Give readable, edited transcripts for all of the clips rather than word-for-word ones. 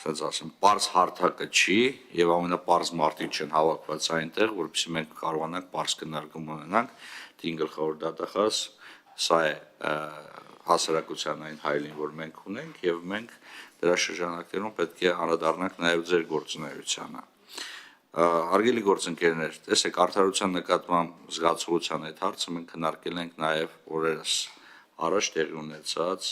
ասած ասեմ, պարզ հարթակը չի եւ ամենապարզ մարդիկ չեն հավաքված այնտեղ, որովհետեւ մենք կարողանանք պարզ քննարկում ունենանք, դին գլխավոր դատախազ, սա է հասարակության այն հայելին, որ մենք ունենք եւ մենք դրա շրջանակներում պետք է անդրադառնանք նաեւ ձեր գործունեությանը։ Հարգելի գործընկերներ, տեսեք, արդարության նկատմամբ զգացողության այդ հարցը մենք քննարկել ենք նաեւ օրերս առաջ տեղի ունեցած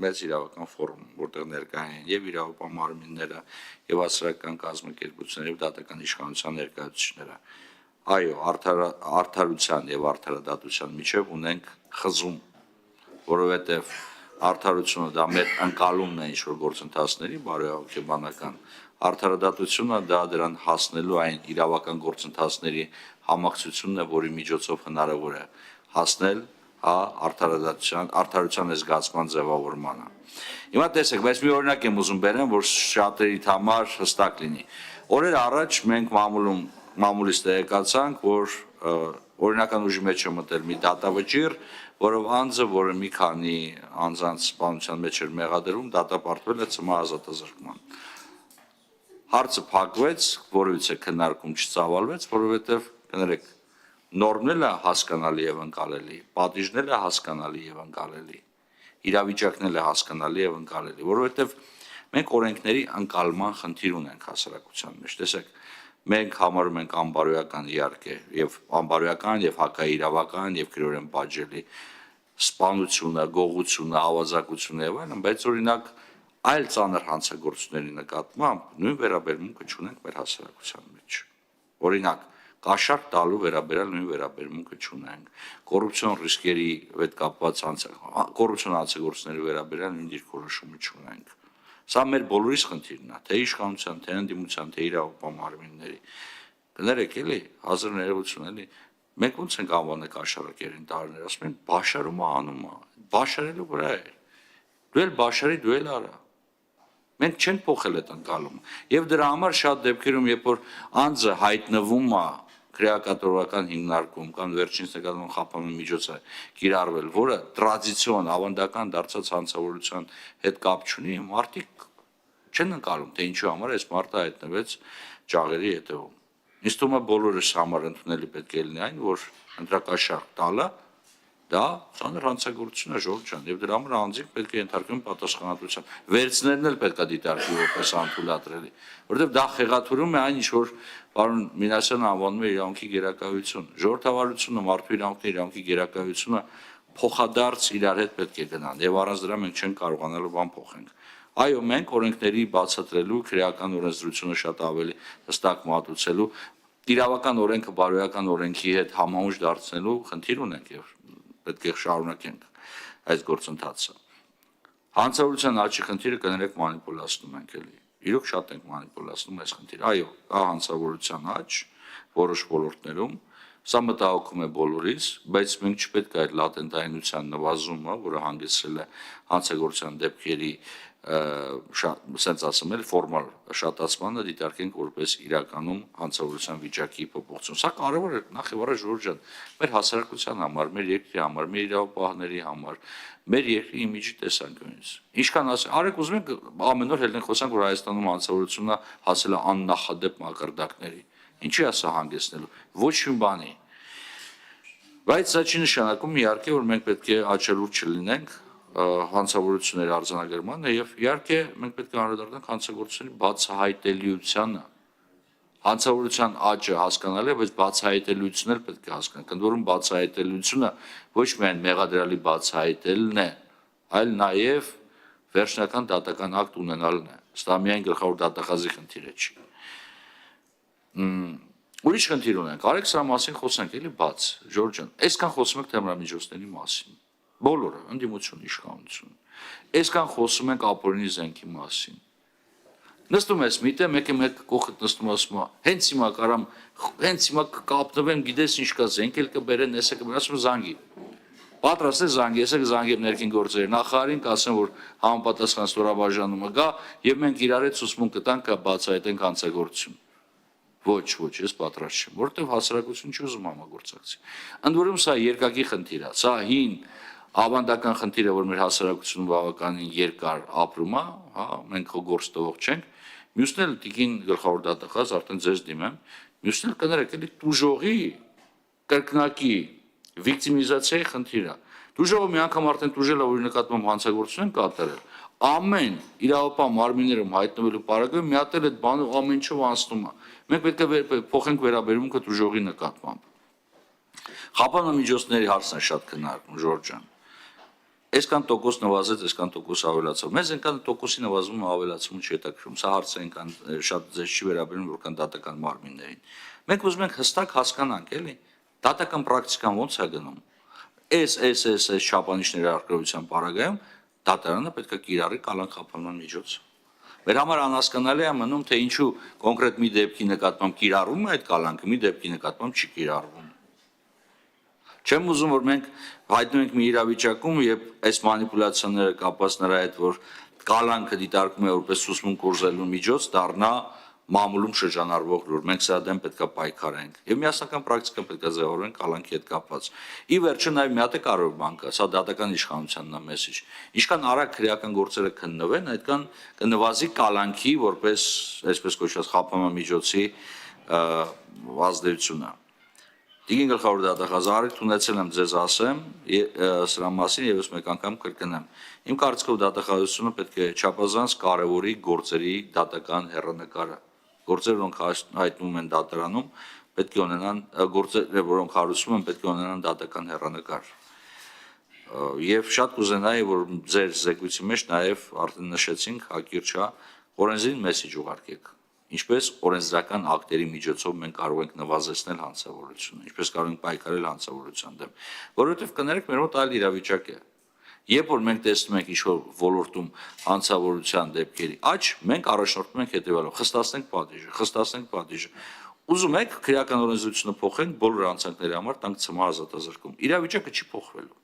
մեծ իրավական ֆորում, որտեղ ներկա են եւ իրավապահ մարմինները, եւ հասարակական կազմակերպությունները, եւ դատական իշխանության ներկայացուցիչները։ Այո, արդարության եւ արդարադատության միջև ունենք խզում, որովհետեւ արդարությունը դա մեր ընկալումն է ինչ-որ գործընթացների բարոյահոգեբանական, արդարադատությունը դա դրան հասնելու այն իրավական գործընթացների համակցությունն է, որի միջոցով հնարավոր է հասնել արդարության զգացման ձևավորմանը։ Հիմա տեսեք, բայց մի օրինակ եմ ուզում բերեմ, որ շատերիդ համար հստակ լինի։ Օրեր առաջ մենք մամուլից տեղեկացանք, որ օրինական ուժի մեջ է մտել մի դատավճիռ, որով անձը, որը մի քանի անձանց սպանության մեջ էր մեղադրվում, դատապարտվել է ՑՄՀ ազատազրկման։ Հարցը փակվեց, որովհետեւ քննարկում չծավալվեց, որովհետեւ կներեք նորմն էլ է հասկանալի եւ ընկալելի, պատիժն էլ է հասկանալի եւ ընկալելի, իրավիճակն էլ է հասկանալի եւ ընկալելի, որովհետեւ մենք օրենքների ընկալման խնդիր ունենք հասարակության մեջ, տեսեք, մենք համարում ենք անբարոյական իհարկե եւ անբարոյական եւ հակաիրավական եւ քրորեն բաժելի սպանությունը, գողությունը, ավազակությունը եւ այլն, բայց օրինակ այլ ծանր հանցագործությունների նկատմամբ նույն վերաբերմունքը չունենք մեր հասարակության մեջ։ Օրինակ կաշառք տալու վերաբերյալ նույն վերաբերմունքը չունենք, կոռուպցիոն ռիսկերի հետ կապված կոռուպցիոն հանցագործությունների վերաբերյալ նույն դիրքորոշումը չունենք։ Սա մեր բոլորիս խնդիրն է, թե իշխանության, թե ընդդիմության, թե իրավապահ մարմինների։ Կներեք էլի, հազար ներողություն էլի, մենք ոնց ենք անվանել կաշառակերին տարիներ, ասում են բաշարումը անում է, բաշարելու վրա է։ Դու էլ բաշարի, դու էլ արա։ Մենք չենք փոխել այդ ընկալումը։ Եվ դրա համար շատ դեպքերում, երբ որ անձը հայտնվում է քրեակատորական հիմնարկում կամ վերջինս նկատմամբ խափանման միջոց է կիրառվել, որը տրադիցիոն ավանդական դարձած հանցավորության հետ կապ չունի, մարդիկ չեն ընկալում, թե ինչու համար այս մարդը հայտնվեց ճաղերի հետևում։ Ինձ թվում է բոլորս համար ընդունելի պետք է լինի այն, որ ընտրակաշառք տալը դա ծանր հանցագործություն է, ժողովուրդ ջան, եւ դրա համար անձիկ պետք է ենթարկվեն պատասխանատվության։ Վերցներն էլ պետք է դիտարկվի որպես անթույլատրելի, որովհետեւ դա խեղաթյուրում է այն, ինչ որ պարոն Մինասյանը անվանում է իրավունքի գերակայություն։ Ժողովրդավարությունը, մարդու իրավունքների իրավունքի գերակայությունը փոխադարձ իրար հետ պետք է գնան եւ առանց դրա մենք չենք կարողանալու բան փոխենք։ Այո, մենք օրենքների բացատրելու, քրեական օրենսդրությունը շատ ավելի հստակ մատուցելու, իրավական օրենքը բարոյական օրենքի հետ համահունչ դարձնելու խնդիր ունենք եւ պետք է շարունակենք այս գործընթացը։ Հանցավորության աճի խնդիրը կներեք մանիպուլացնում ենք էլի։ Իրոք շատ ենք մանիպուլացնում այս խնդիրը։ Այո, կա հանցավորության աճ որոշ ոլորտներում, սա մտահոգում է բոլորիս, բայց մենք չպետք է այդ լատենտայնության նվազումը, որը հանգեցրել է հանցագործության դեպքերի սենց ասեմ էլ ֆորմալ շատացմանը դիտարկենք որպես իրականում հանցավորության վիճակի փոփոխություն։ Սա կարևոր է նախ եւ առաջ ժողովուրդ ջան, մեր հասարակության համար, մեր երկրի համար, մեր իրավապահների համար, մեր երկրի իմիջի տեսանկյունից։ Ինչքան արեք ուզում եք ամեն օր հելնեն խոսանք, որ Հայաստանում հանցավորությունը հասել է աննախադեպ մակարդակների։ Ինչի է սա հանգեցնելու։ Ոչ մի բանի։ Բայց սա չի նշանակում իհարկե, որ մենք պետք է աչելուր չլինենք հանցավորությունների արձանագրմանը եւ իհարկե մենք պետք է անդրադառնանք հանցագործությունների բացահայտելիությանը։ Հանցավորության աճը հասկանալի է, բայց բացահայտելիությունն էլ պետք է հասկանանք։ Ընդ որում բացահայտելիությունը ոչ միայն մեղադրյալի բացահայտելն է, այլ նաեւ վերջնական դատական ակտ ունենալն է։ Սա միայն գլխավոր դատախազի խնդիրը չի։ Ուրիշ խնդիր ունենք։ Արեք սրա մասին խոսենք, էլի բաց, Ժորժ ջան։ Այսքան խոսում ենք թմրամիջոցների մասին։ Բոլորը, ընդդիմություն, իշխանություն։ Այսքան խոսում ենք ապօրինի զենքի մասին։ Նստում ես միտը, մեկ կողքդ նստում ասում է, հենց հիմա կարամ, հենց հիմա կկապնվեմ, գիտես ինչ կա, զենք էլ կբերեն, էսը կբերեն, ասում զանգի։ Պատրաստ է զանգի, եսեք զանգեմ ներքին գործերի նախարարին, կասեմ, որ համապատասխան ստորաբաժանումը գա եւ մենք իրար հետ ցուցմունք կտանք, բացահայտենք հանցագործություն։ Ոչ, ես պատրաստ չեմ, որովհետեւ հասարակություն չի ուզում համագործակցի։ Ընդ որում սա երկակի խնդիր է, սա հին ավանդական խնդիրը, որ մեր հասարակությունը բավականին երկար ապրում է, հա, մենք գործ տվող չենք, մյուսն էլ տիկին գլխավոր դատախազ արդեն ձեզ դիմեմ, մյուսն էլ կներեք, էլի տուժողի, կրկնակի, վիկտիմիզացիայի խնդիրը։ Տուժողը մի անգամ արդեն տուժել է, որի նկատմամբ հանցագործություն են կատարել, ամեն իրավապահ մարմիններում հայտնվելու պարագայում մի հատ էլ այդ բանը ամեն ինչով անցնում է։ Մենք պետք է փոխենք վերաբերմունքը տուժողի նկատմամբ։ Խափանամիջոցների հարցն է շատ քննարկվում, Ժորժ ջան։ Այսքան տոկոս նվազեց, այսքան տոկոս ավելացավ։ Մեզ այնքան տոկոսի նվազումը ավելացումը չհետաքրում։ Սա հարցը այնքան շատ ձեզ չի վերաբերում, որքան դատական մարմիններին։ Մենք ուզում ենք հստակ հասկանանք, էլի, դատական պրակտիկան ո՞նց է գնում։ Այս չափանիշների արկրության պարագայում դատարանը պետք է կիրառի կալանք խափանման միջոց։ Մեր համար անհասկանալի է մնում, թե ինչու կոնկրետ մի դեպքի նկատմամբ կիրառվում է այդ կալանքը, մի դեպքի նկատմամբ չի կիրառվում։ Չեմ ուզում, որ մենք հայտնվենք մի իրավիճակում, երբ այս մանիպուլյացիաները կապված նրա հետ, որ կալանքը դիտարկում է որպես սուսմուն կորզելու միջոց, դառնա մամուլում շրջանառվող լուր։ Մենք սրա դեմ պետք է պայքարենք։ Եվ միասնական պրակտիկա պետք է ձևավորենք կալանքի հետ կապված։ Ի վերջո նաև մի հատ է կարևոր բան կա, սա դատական իշխանությանն է մեսիջ։ Ինչքան արագ քրեական գործերը քննվեն, այդքան կնվազի կալանքի որպես այսպես կոչված խափանման միջոցի ազդեցությունը։ Տիկին գլխավոր դատախազ, առիթ ունեցել եմ ձեզ ասեմ սրա մասին եւս մեկ անգամ կրկնեմ։ Իմ կարծիքով դատախազությունը պետք է չափազանց կարևորի գործերի դատական հեռանկարը։ Գործերը, որոնք հայտնվում են դատարանում, պետք է ունենան գործերը, որոնք հարուցվում են, պետք է ունենան դատական հեռանկար։ Եվ շատ կուզենայի, որ ձեր զեկույցի մեջ նաև արդեն նշեցինք, հակիրճ օրենսդրին մեսիջ ուղարկեք։ Ինչպես օրենսդրական ակտերի միջոցով մենք կարող ենք նվազեցնել հանցավորությունը, ինչպես կարող ենք պայքարել հանցավորության դեմ, որովհետև կներեք մեր մոտ այլ իրավիճակ է։ Երբ որ մենք տեսնում ենք ինչ-որ ոլորտում հանցավորության դեպքերի աճ, մենք առաջնորդվում ենք հետևյալով՝ խստացնենք պատիժը։ Ուզում եք քրեական օրենսդրությունը փոխենք բոլոր հանցանքների համար տանք ցմահ ազատազրկում։ Իրավիճակը չի փոխվելու։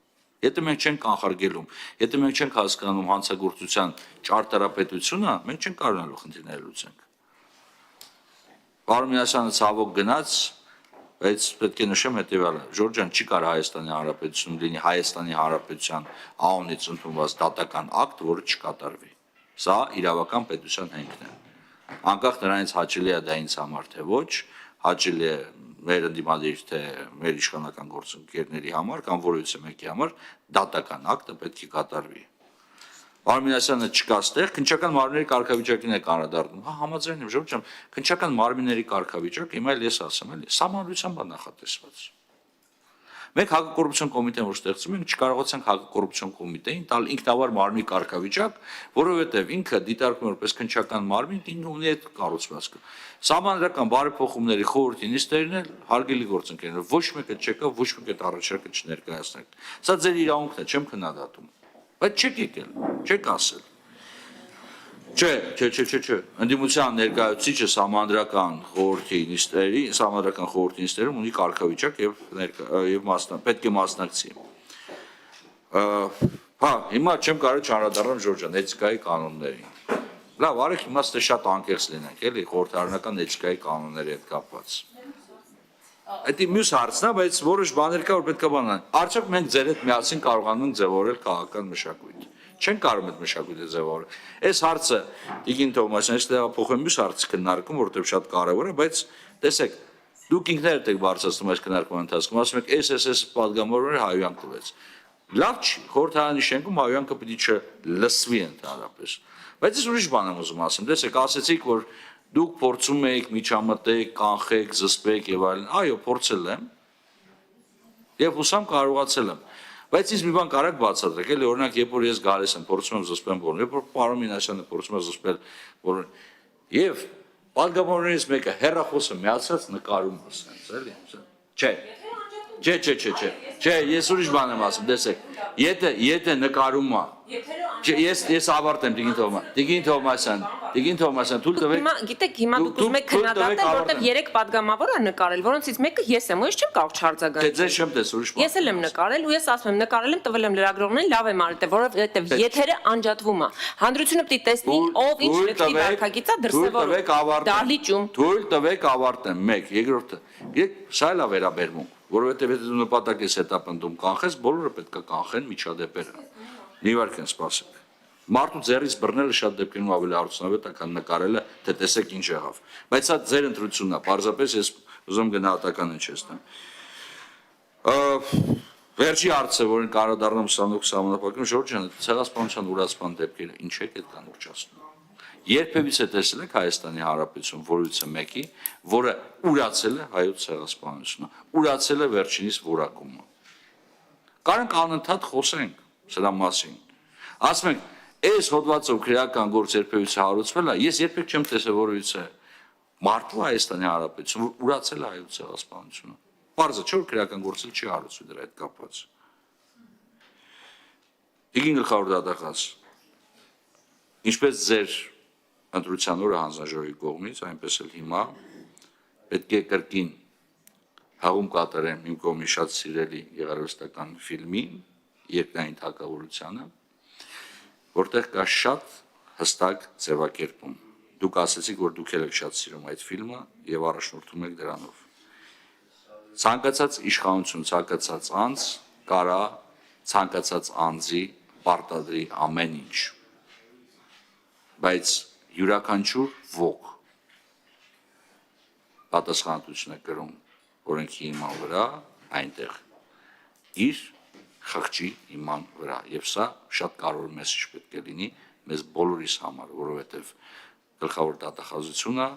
Եթե մենք չենք կանխարգելում, եթե մենք չենք հասկանում հանցագործության ճարտարապետությունը, մենք չենք կարողանալու խնդիրները լուծենք։ Պարոն Մինասյանը ցավոք գնաց, բայց պետք է նշեմ հետևյալը. Ժորժ ջան, չի կարող Հայաստանի Հանրապետությունում լինի Հայաստանի Հանրապետության անունից ընդունված դատական ակտ, որը չկատարվի։ Սա իրավական պետության հենքն է։ Անկախ նրանից հաճելի է դա ինձ համար թե ոչ, հաճելի է մեր ընդդիմադիր թե մեր իշխանական գործընկերների համար կամ որևիցե մեկի համար դատական ակտը պետք է կատարվի։ Պարոն Մինասյանը չկա ստեղ, քննչական մարմինների կարգավիճակին է անդրադառնում։ Հա, համաձայն եմ, Ժորժ ջան, քննչական մարմինների կարգավիճակ, հիմա էլ ես ասեմ, էլի, սահմանադրությամբ է նախատեսված։ Մենք հակակոռուպցիոն կոմիտեն, որ ստեղծում ենք, չկարողացանք հակակոռուպցիոն կոմիտեին տալ ինքնավար մարմնի կարգավիճակ, որովհետև ինքը դիտարկում է որպես քննչական մարմին, ինքը ունի այդ կառուցվածքը։ Սահմանադրական բարեփոխումների խորհրդի նիստերն էլ հարգելի գործընկերներ, ոչ մեկը չեկա, ոչ մեկ այդ առաջարկը չներկայացնեք։ Սա ձեր իրավունքն է, չեմ քննադատում։ Բայց չեք եկել, չեք ասել։ Չէ։ Ընդդիմության ներկայացուցիչը սահմանադրական խորհրդի նիստերում ունի կարգավիճակ եւ պետք է մասնակցի։ Հա, հիմա չեմ կարող չանդրադառնալ Ժորժ ջան, էթիկայի կանոններին։ Լավ, արեք հիմա ստե շատ անկեղծ լինենք, էլի, խորհրդարանական էթիկայի կանոնների հետ կապված։ Այդ մյուս հարցն է, բայց որոշ բաներ կա, որ պետք է բանան։ Արդյոք մենք ձեր հետ միասին կարողանում ենք ձևավորել քաղաքական մշակույթ։ Չեն կարող այդ մշակույթը ձևավորել։ Այս հարցը Տիկին Թովմասյանը տեղափոխում մյուս հարցը քննարկում, որովհետև շատ կարևոր է, բայց տեսեք, դուք ինքներդ եք բարձրացնում այս քննարկման ընթացքում, ասում եք SSS պատգամավորները հայհոյանք տվեց։ Լավ չի, խորհրդարանի շենքում հայհոյանքը պիտի չլսվի ընդհանրապես։ Բայց ես ուրիշ բան եմ ուզում ասեմ, տեսեք, ասեցիք, որ դուք փորձում եք միջամտեք, կանխեք, զսպեք եւ այլն։ Այո, փորձել եմ։ Եվ հուսամ կարողացել եմ։ Բայց ինձ մի բան կարակ բացատրեք, էլի օրինակ, երբ որ ես գալիս եմ, փորձում եմ զսպեմ բոլորին, երբ որ պարոն Մինասյանը փորձում է զսպել բոլորին, եւ պատգամավորներից մեկը հերախոսը միացած նկարում ասենց, էլի։ Չէ, ես ուրիշ բան եմ ասում, տեսեք, եթե նկարում է, ես ավարտեմ Տիկին Թովմասյան, թույլ տվեք։ Գիտեք, հիմա դուք ուզում եք քննադատել, որտեղ 3 պատգամավոր է նկարել, որոնցից մեկը ես եմ, ու ես չեմ կարող չարձագանքել։ Դե ձեզ չեմ տեսել, ուրիշ բան։ Ես էլ եմ նկարել, ու ես ասում եմ, նկարել եմ, տվել եմ լրագրողներին, լավ եմ արել, որովհետև եթերը անջատվում է։ Հանրությունը պիտի տեսնի, ով ինչ լեքտի վարքագիծ է դրսևորում։ Դահլիճում։ Թույլ տվեք ավարտեմ, 1, երկրորդը։ Գիտեք, սա էլ է վերաբերմունք։ որովհետև եթե դու նպատակ ես հետապնդում կանխես, բոլորը պետք է կանխեն միջադեպերը։ Մի վարք են սպասեք։ Մարդու ձեռից բռնելը շատ դեպքերում ավելի արդյունավետ է, քան նկարելը, թե տեսեք ինչ եղավ։ Բայց սա ձեր ընտրությունն է, պարզապես ես ուզում գնահատական հնչեցնեմ։ Վերջի հարցը, որին կարող դառնամ ուսանող սահմանափակում, Ժորժ ջան, ցեղասպանության ուրացման դեպքերը ինչ եք այդ կանուրջացնում։ Երբևիցե տեսել եք Հայաստանի Հանրապետություն որևիցե մեկի, որը ուրացել է հայոց ցեղասպանությունը, ուրացել է վերջինիս որակումը։ Կարանք անընդհատ խոսենք սրա մասին։ Ասում ենք, այս հոդվածով քրեական գործ երբևիցե հարուցվել է, ես երբեք չեմ տեսել որևիցե մարդու Հայաստանի Հանրապետություն, որ ուրացել է հայոց ցեղասպանությունը։ Պարզը չէ, որ քրեական գործել չի հարուցվի դրա հետ կապված։ Տիկին գլխավոր դատախազ, ինչպես ձեր ընտրության օրը հանձնաժողովի կողմից, այնպես էլ հիմա պետք է կրկին հաղում կատարեմ իմ կողմի շատ սիրելի գեղարվեստական ֆիլմի երկնային թագավորությանը, որտեղ կա շատ հստակ ձևակերպում։ Դուք ասացիք, որ դուք եք շատ սիրում այդ ֆիլմը եւ առաջնորդում եք դրանով։ Ցանկացած իշխանություն, ցանկացած անձ կարա ցանկացած անձի պարտադրի ամեն ինչ, բայց յուրաքանչյուր ոգ պատասխանատվություն է կրում օրենքի իման վրա այնտեղ իր խղճի իման վրա եւ սա շատ կարևոր մեսեջ պետք է լինի մեզ բոլորիս համար, որովհետեւ գլխավոր դատախազությունը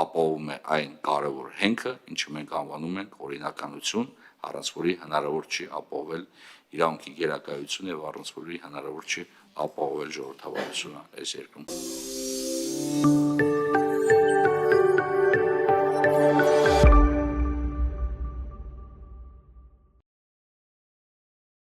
ապահովում է այն կարևոր հենքը, ինչը մենք անվանում ենք օրինականություն, առանց որի հնարավոր չի ապահովել իրավունքի գերակայություն եւ առանց որի հնարավոր չի ապահովել ժողովրդավարությունը այս երկրում։